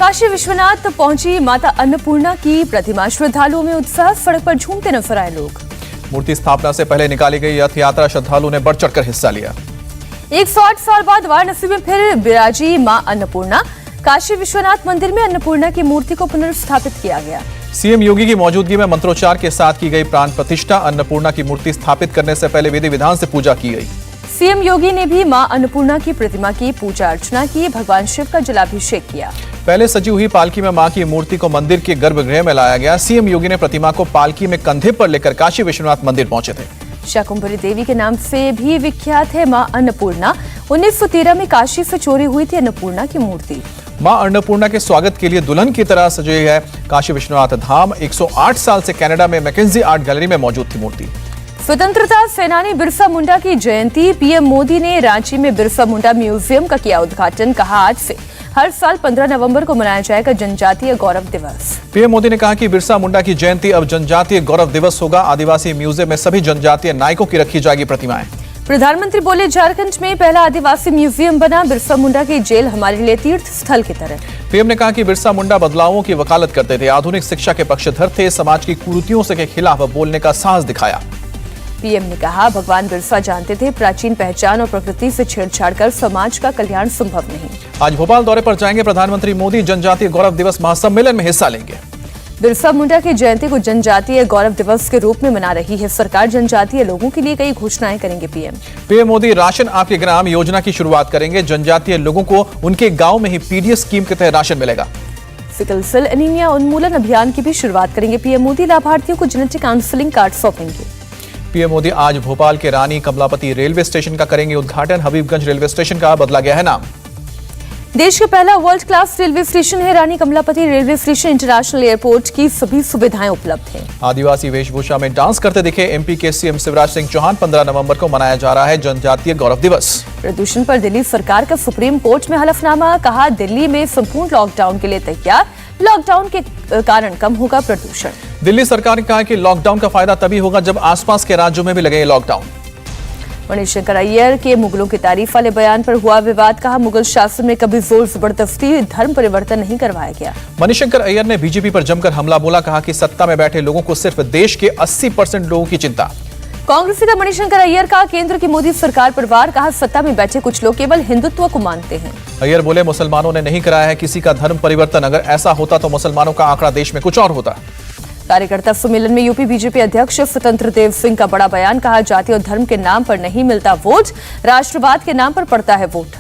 काशी विश्वनाथ पहुंची माता अन्नपूर्णा की प्रतिमा, श्रद्धालुओं में उत्साह, सड़क पर झूमते नजर आए लोग। मूर्ति स्थापना से पहले निकाली गई रथ यात्रा श्रद्धालुओं ने बढ़ चढ़कर हिस्सा लिया। 108 साल बाद वाराणसी में फिर विराजी मां अन्नपूर्णा। काशी विश्वनाथ मंदिर में अन्नपूर्णा की मूर्ति को पुनर्स्थापित किया गया। सीएम योगी की मौजूदगी में मंत्रोच्चार के साथ की गई प्राण प्रतिष्ठा। अन्नपूर्णा की मूर्ति स्थापित करने से पहले विधि विधान से पूजा की गई। सीएम योगी ने भी मां अन्नपूर्णा की प्रतिमा की पूजा अर्चना की, भगवान शिव का जलाभिषेक किया। पहले सजी हुई पालकी में मां की मूर्ति को मंदिर के गर्भगृह में लाया गया। सीएम योगी ने प्रतिमा को पालकी में कंधे पर लेकर काशी विश्वनाथ मंदिर पहुंचे थे। शाकुंभरी देवी के नाम से भी विख्यात है मां अन्नपूर्णा। 1913 में काशी से चोरी हुई थी अन्नपूर्णा की मूर्ति। मां अन्नपूर्णा के स्वागत के लिए दुल्हन की तरह सजी है काशी विश्वनाथ धाम। 108 साल से कनाडा में मैकेंजी आर्ट गैलरी में मौजूद थी मूर्ति। स्वतंत्रता सेनानी बिरसा मुंडा की जयंती, पीएम मोदी ने रांची में बिरसा मुंडा म्यूजियम का किया उद्घाटन। कहा, आज से हर साल 15 नवंबर को मनाया जाएगा जनजातीय गौरव दिवस। पीएम मोदी ने कहा कि बिरसा मुंडा की जयंती अब जनजातीय गौरव दिवस होगा। आदिवासी म्यूजियम में सभी जनजातीय नायकों की रखी जाएगी प्रतिमाएं। प्रधानमंत्री बोले, झारखंड में पहला आदिवासी म्यूजियम बना। बिरसा मुंडा की जेल हमारे लिए तीर्थ स्थल की तरह। पीएम ने कहा कि बिरसा मुंडा बदलावों की वकालत करते थे, आधुनिक शिक्षा के पक्षधर थे, समाज की कुरीतियों के खिलाफ बोलने का साहस दिखाया। पीएम ने कहा, भगवान बिरसा जानते थे प्राचीन पहचान और प्रकृति से छेड़छाड़ कर समाज का कल्याण संभव नहीं। आज भोपाल दौरे पर जाएंगे प्रधानमंत्री मोदी। जनजातीय गौरव दिवस महासम्मेलन में हिस्सा लेंगे। बिरसा मुंडा की जयंती को जनजातीय गौरव दिवस के रूप में मना रही है सरकार। जनजातीय लोगों के लिए कई घोषणाएं करेंगे पीएम मोदी राशन आपके ग्राम योजना की शुरुआत करेंगे। जनजातीय लोगों को उनके गांव में ही पीडीएस स्कीम के तहत राशन मिलेगा। सिकल सेल एनीमिया उन्मूलन अभियान की भी शुरुआत करेंगे पीएम मोदी। लाभार्थियों को जेनेटिक काउंसलिंग कार्ड सौंपेंगे। पीएम मोदी आज भोपाल के रानी कमलापति रेलवे स्टेशन का करेंगे उद्घाटन। हबीबगंज रेलवे स्टेशन का बदला गया है नाम। देश का पहला वर्ल्ड क्लास रेलवे स्टेशन है Rani Kamlapati railway station. International airport की सभी सुविधाएं उपलब्ध हैं। आदिवासी वेशभूषा में डांस करते दिखे एमपी के सीएम शिवराज सिंह चौहान। 15 नवंबर को मनाया जा रहा है जनजातीय गौरव दिवस। प्रदूषण पर दिल्ली सरकार का सुप्रीम कोर्ट में हलफनामा। कहा, दिल्ली में संपूर्ण लॉकडाउन के लिए तैयार। लॉकडाउन के कारण कम होगा प्रदूषण। दिल्ली सरकार ने कहा कि लॉकडाउन का फायदा तभी होगा जब आसपास के राज्यों में भी लगे लॉकडाउन। मणिशंकर अय्यर के मुगलों की तारीफ वाले बयान पर हुआ विवाद। कहा, मुगल शासन में कभी जोर जबरदस्ती धर्म परिवर्तन नहीं करवाया गया। मणिशंकर अय्यर ने बीजेपी पर जमकर हमला बोला। कहा कि सत्ता में बैठे लोगों को सिर्फ देश के 80% लोगों की चिंता। कांग्रेसी का मणिशंकर अय्यर का केंद्र की मोदी सरकार पर वार। कहा, सत्ता में बैठे कुछ लोग केवल हिंदुत्व को मानते हैं। अय्यर बोले, मुसलमानों ने नहीं कराया है किसी का धर्म परिवर्तन। अगर ऐसा होता तो मुसलमानों का आंकड़ा देश में कुछ और होता। कार्यकर्ता सम्मेलन में यूपी बीजेपी अध्यक्ष स्वतंत्र देव सिंह का बड़ा बयान। कहा, जाति और धर्म के नाम पर नहीं मिलता वोट, राष्ट्रवाद के नाम पर पड़ता है वोट।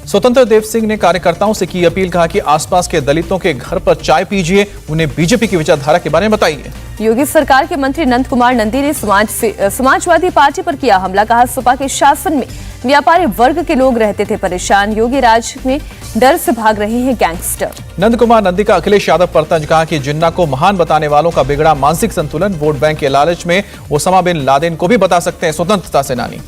स्वतंत्र देव सिंह ने कार्यकर्ताओं से की अपील। कहा कि आसपास के दलितों के घर पर चाय पीजिए, उन्हें बीजेपी की विचारधारा के बारे में बताइए। योगी सरकार के मंत्री नंद कुमार नंदी ने समाजवादी पार्टी पर किया हमला। कहा, सपा के शासन में व्यापारी वर्ग के लोग रहते थे परेशान। योगी राज में डर से भाग रहे हैं गैंगस्टर। नंद कुमार नंदी का अखिलेश यादव पर तंज। कहा कि जिन्ना को महान बताने वालों का बिगड़ा मानसिक संतुलन। वोट बैंक के लालच में ओसामा बिन लादेन को भी बता सकते हैं स्वतंत्रता सेनानी।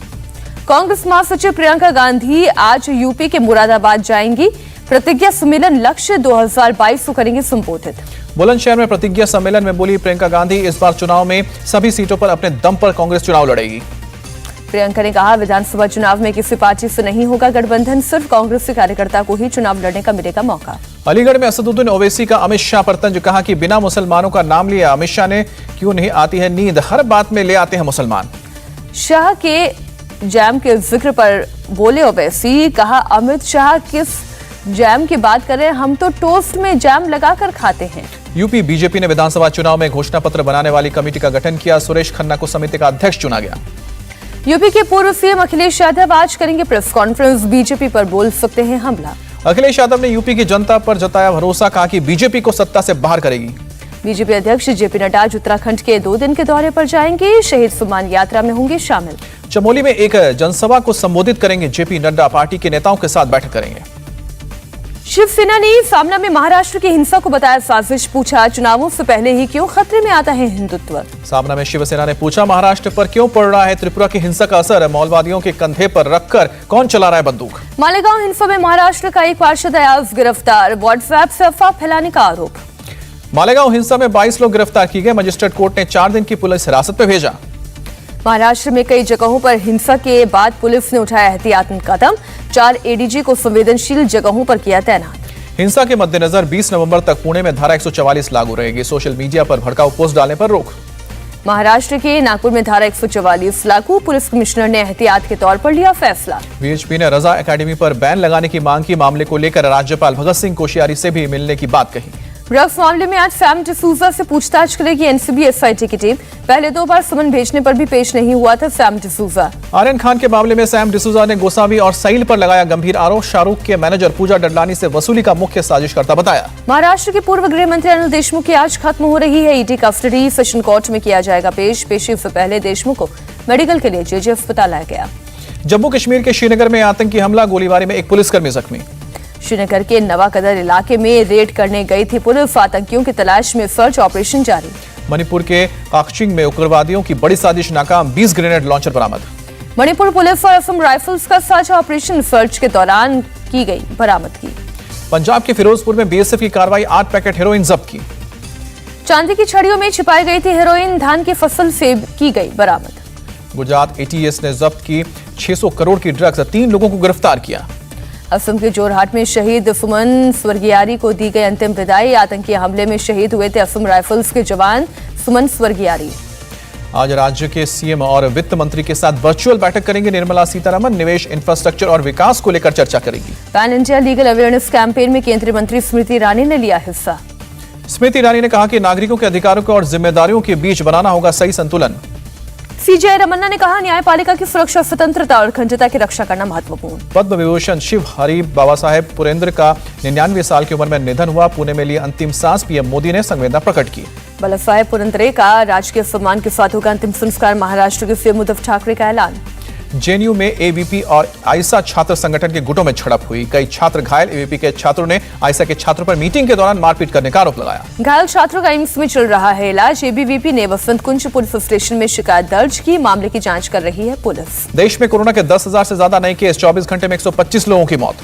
कांग्रेस महासचिव प्रियंका गांधी आज यूपी के मुरादाबाद जाएंगी। प्रतिज्ञा सम्मेलन लक्ष्य 2022 को करेंगे संबोधित। बुलंदशहर में प्रतिज्ञा सम्मेलन में बोली प्रियंका गांधी, इस बार चुनाव में सभी सीटों पर अपने दम पर कांग्रेस चुनाव लड़ेगी। प्रियंका ने कहा, विधानसभा चुनाव में किसी पार्टी से नहीं होगा गठबंधन, सिर्फ कांग्रेस के कार्यकर्ता को ही चुनाव लड़ने का मिलेगा मौका। अलीगढ़ में असदुद्दीन ओवैसी का अमित शाह पर तंज। कहा कि बिना मुसलमानों का नाम लिया अमित शाह ने क्यों नहीं आती है नींद, हर बात में ले आते हैं मुसलमान। शाह के जैम के जिक्र पर बोले ओवैसी। कहा, अमित शाह किस जैम की बात करें, हम तो टोस्ट में जैम लगाकर खाते हैं। यूपी बीजेपी ने विधानसभा चुनाव में घोषणा पत्र बनाने वाली कमेटी का गठन किया। सुरेश खन्ना को समिति का अध्यक्ष चुना गया। यूपी के पूर्व सीएम अखिलेश यादव आज करेंगे प्रेस कॉन्फ्रेंस। बीजेपी पर बोल सकते हैं हमला। अखिलेश यादव ने यूपी की जनता पर जताया भरोसा। कहा कि बीजेपी को सत्ता से बाहर करेगी। बीजेपी अध्यक्ष जेपी नड्डा आज उत्तराखंड के 2 दिन के दौरे पर जाएंगे। शहीद सम्मान यात्रा में होंगे शामिल। चमोली में एक जनसभा को संबोधित करेंगे जेपी नड्डा। पार्टी के नेताओं के साथ बैठक करेंगे। शिवसेना ने सामना में महाराष्ट्र की हिंसा को बताया साजिश। पूछा, चुनावों से पहले ही क्यों खतरे में आता है हिंदुत्व। सामना में शिवसेना ने पूछा, महाराष्ट्र पर क्यों पड़ रहा है त्रिपुरा की हिंसा का असर। माओवादियों के कंधे पर रखकर कौन चला रहा है बंदूक। मालेगांव हिंसा में महाराष्ट्र का एक पार्षद अयाज गिरफ्तार। व्हाट्सएप से अफवाह फैलाने का आरोप। मालेगांव हिंसा में 22 लोग गिरफ्तार किए गए। मजिस्ट्रेट कोर्ट ने 4 दिन की पुलिस हिरासत में भेजा। महाराष्ट्र में कई जगहों पर हिंसा के बाद पुलिस ने उठाया एहतियातन कदम। 4 एडीजी को संवेदनशील जगहों पर किया तैनात। हिंसा के मद्देनजर 20 नवंबर तक पुणे में धारा 144 लागू रहेगी। सोशल मीडिया पर भड़काऊ पोस्ट डालने पर रोक। महाराष्ट्र के नागपुर में धारा 144 लागू, पुलिस कमिश्नर ने एहतियात के तौर पर लिया फैसला। वीएचपी ने रजा एकेडमी पर बैन लगाने की मांग की। मामले को लेकर राज्यपाल भगत सिंह कोश्यारी से भी मिलने की बात कही। ड्रग्स मामले में आज सैम डिसूजा से पूछताछ करेगी एनसीबी एसआईटी की टीम। पहले 2 बार समन भेजने पर भी पेश नहीं हुआ था सैम डिसूजा। आर्यन खान के मामले में सैम डिसूजा ने गोसावी और सईल पर लगाया गंभीर आरोप। शाहरुख के मैनेजर पूजा डडलानी से वसूली का मुख्य साजिशकर्ता बताया। महाराष्ट्र के पूर्व गृह मंत्री अनिल देशमुख की आज खत्म हो रही है ईडी कस्टडी। सेशन कोर्ट में किया जाएगा पेश। पेशी से पहले देशमुख को मेडिकल के लिए जेजे अस्पताल लाया गया। जम्मू कश्मीर के श्रीनगर में आतंकी हमला, गोलीबारी में एक पुलिसकर्मी जख्मी। श्रीनगर के नवाकदर इलाके में रेड करने गई थी पुलिस। आतंकियों की तलाश में सर्च ऑपरेशन जारी। मणिपुर के काकचिंग में उग्रवादियों की बड़ी साजिश नाकाम, 20 ग्रेनेड लॉन्चर बरामद। मणिपुर पुलिस और असम राइफल्स का साझा ऑपरेशन सर्च के दौरान की गई बरामदगी। पंजाब के फिरोजपुर में बीएसएफ की कार्रवाई, 8 पैकेट हेरोइन जब्त की। चांदी की छड़ियों में छिपाई गई थी हेरोइन, धान की फसल से की गई बरामद। गुजरात एटीएस ने जब्त की 600 करोड़ की ड्रग्स, 3 लोगों को गिरफ्तार किया। असम के जोरहाट में शहीद सुमन स्वर्गियारी को दी गई अंतिम विदाई। आतंकी हमले में शहीद हुए थे असम राइफल्स के जवान सुमन स्वर्गियारी। आज राज्य के सीएम और वित्त मंत्री के साथ वर्चुअल बैठक करेंगे निर्मला सीतारमण। निवेश, इंफ्रास्ट्रक्चर और विकास को लेकर चर्चा करेगी। Pan India legal awareness campaign में केंद्रीय मंत्री स्मृति ईरानी ने लिया हिस्सा। स्मृति ईरानी ने कहा कि नागरिकों के अधिकारों को और जिम्मेदारियों के बीच बनाना होगा सही संतुलन। सीजेआई रमन्ना ने कहा न्यायपालिका की सुरक्षा, स्वतंत्रता और अखंडता की रक्षा करना महत्वपूर्ण। पद्म विभूषण शिव हरि बाबा साहेब पुरेंद्र का 99 साल की उम्र में निधन हुआ। पुणे में लिए अंतिम सांस, पीएम मोदी ने संवेदना प्रकट की। बाबा साहेब पुरेंद्रे का राजकीय सम्मान के साथ होगा अंतिम संस्कार। महाराष्ट्र के सीएम उद्धव ठाकरे का ऐलान। जेएनयू में एबीपी और आईसा छात्र संगठन के गुटों में झड़प हुई। कई छात्र घायल। एबीपी के छात्रों ने आईसा के छात्रों पर मीटिंग के दौरान मारपीट करने का आरोप लगाया। घायल छात्रों का एम्स में चल रहा है इलाज। एबीवीपी ने वसंत कुंज पुलिस स्टेशन में शिकायत दर्ज की। मामले की जांच कर रही है पुलिस। देश में कोरोना के 10,000 से ज्यादा नए केस, 24 घंटे में 125 लोगों की मौत।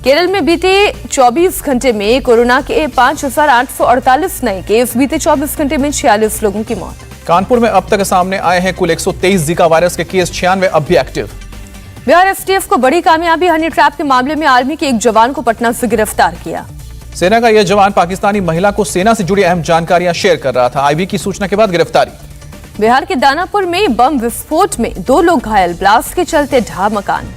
केरल में बीते 24 घंटे में कोरोना के 5,848 नए केस। बीते 24 घंटे में 46 लोगों की मौत। कानपुर में अब तक सामने आए हैं कुल 123 जीका वायरस के केस, 96 अब भी एक्टिव। बिहार एसटीएफ को बड़ी कामयाबी, हनी ट्रैप के मामले में आर्मी के एक जवान को पटना से गिरफ्तार किया। सेना का यह जवान पाकिस्तानी महिला को सेना से जुड़ी अहम जानकारियां शेयर कर रहा था। आईबी की सूचना के बाद गिरफ्तारी। बिहार के दानापुर में बम विस्फोट में 2 लोग घायल। ब्लास्ट के चलते ढहा मकान।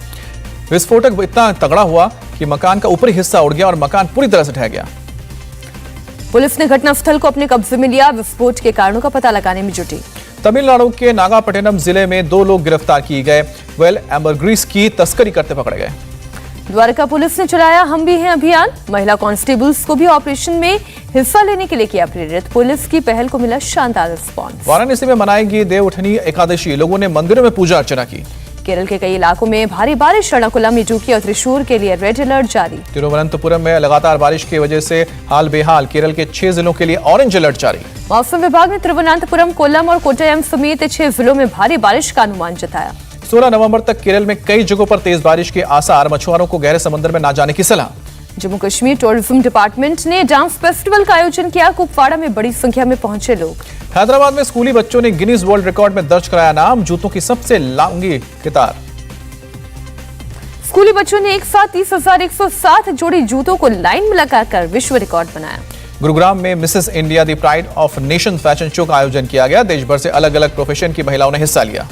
विस्फोटक इतना तगड़ा हुआ कि मकान का ऊपरी हिस्सा उड़ गया और मकान पूरी तरह से ढह गया। पुलिस ने घटनास्थल को अपने कब्जे में लिया। विस्फोट के कारणों का पता लगाने में जुटी। तमिलनाडु के नागापट्टिनम जिले में 2 लोग गिरफ्तार किए गए। वेल एम्बरग्रीस की तस्करी करते पकड़े गए। द्वारका पुलिस ने चलाया हम भी हैं अभियान। महिला कांस्टेबल्स को भी ऑपरेशन में हिस्सा लेने के लिए किया प्रेरित। पुलिस की पहल को मिला शानदार रिस्पॉन्स। वाराणसी में मनाएगी देवउठनी एकादशी। लोगों ने मंदिरों में पूजा अर्चना की। केरल के कई इलाकों में भारी बारिश। एर्नाकुलम, इडुक्की और त्रिशूर के लिए रेड अलर्ट जारी। तिरुवनंतपुरम में लगातार बारिश की वजह से हाल बेहाल। केरल के 6 जिलों के लिए ऑरेंज अलर्ट जारी। मौसम विभाग ने तिरुवनंतपुरम, कोल्लम और कोट्टयम समेत 6 जिलों में भारी बारिश का अनुमान जताया। 16 नवंबर तक केरल में कई जगहों पर तेज बारिश के आसार। मछुआरों को गहरे समंदर में न जाने की सलाह। जम्मू कश्मीर टूरिज्म डिपार्टमेंट ने डांस फेस्टिवल का आयोजन किया। कुपवाड़ा में बड़ी संख्या में पहुंचे लोग। हैदराबाद में स्कूली बच्चों ने गिनीज वर्ल्ड रिकॉर्ड में दर्ज कराया नाम। जूतों की सबसे लंबी कतार। स्कूली बच्चों ने एक साथ 30,107 जोड़ी जूतों को लाइन में लगाकर विश्व रिकॉर्ड बनाया। गुरुग्राम में Mrs India the pride of nation fashion show का आयोजन किया गया। देश भर से अलग अलग प्रोफेशन की महिलाओं ने हिस्सा लिया।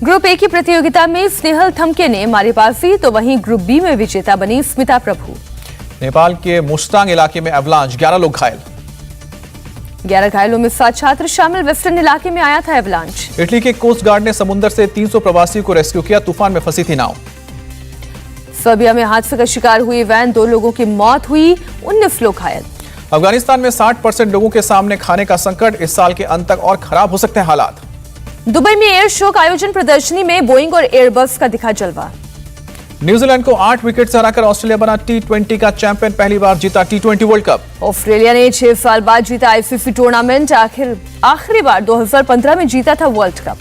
ग्रुप ए की प्रतियोगिता में स्नेहल थमके ने मारी बाजी, तो वहीं ग्रुप बी में विजेता बनी स्मिता प्रभु। नेपाल के मुस्तांग इलाके में एवलांच, 11 लोग घायल। 11 घायलों में 7 छात्र शामिल। वेस्टर्न इलाके में आया था एवलांच। इटली के कोस्ट गार्ड ने समुद्र से 300 प्रवासियों को रेस्क्यू किया। तूफान में फंसी थी नाव। सर्बिया में हादसे का शिकार हुई वैन, 2 लोगों की मौत हुई, 19 लोग घायल। अफगानिस्तान में 60% लोगों के सामने खाने का संकट। इस साल के अंत तक और खराब हो सकते हैं हालात। दुबई में एयर शो का आयोजन, प्रदर्शनी में बोइंग और एयरबस का दिखा जलवा। न्यूजीलैंड को 8 विकेट से हराकर ऑस्ट्रेलिया बना टी20 का चैंपियन। पहली बार जीता टी20 वर्ल्ड कप। ऑस्ट्रेलिया ने 6 साल बाद जीता आईसीसी टूर्नामेंट। आखिरी बार 2015 में जीता था वर्ल्ड कप।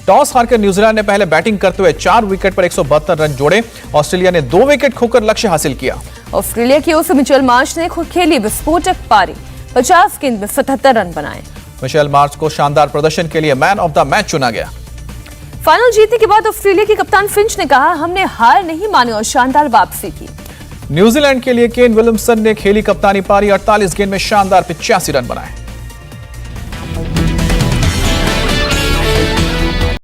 टॉस हारकर न्यूजीलैंड ने पहले बैटिंग करते हुए 4 विकेट पर 172 रन जोड़े। ऑस्ट्रेलिया ने 2 विकेट खोकर लक्ष्य हासिल किया। ऑस्ट्रेलिया की ओर से मिचेल मार्श ने खेली विस्फोटक पारी, 50 गेंद में 77 रन बनाए। मिचेल मार्श को शानदार प्रदर्शन के लिए मैन ऑफ द मैच चुना गया। फाइनल जीतने के बाद ऑस्ट्रेलिया के कप्तान फिंच ने कहा, हमने हार नहीं मानी और शानदार वापसी की। न्यूजीलैंड के लिए केन विलियमसन ने खेली कप्तानी पारी, 48 गेंद में शानदार 85 रन बनाए।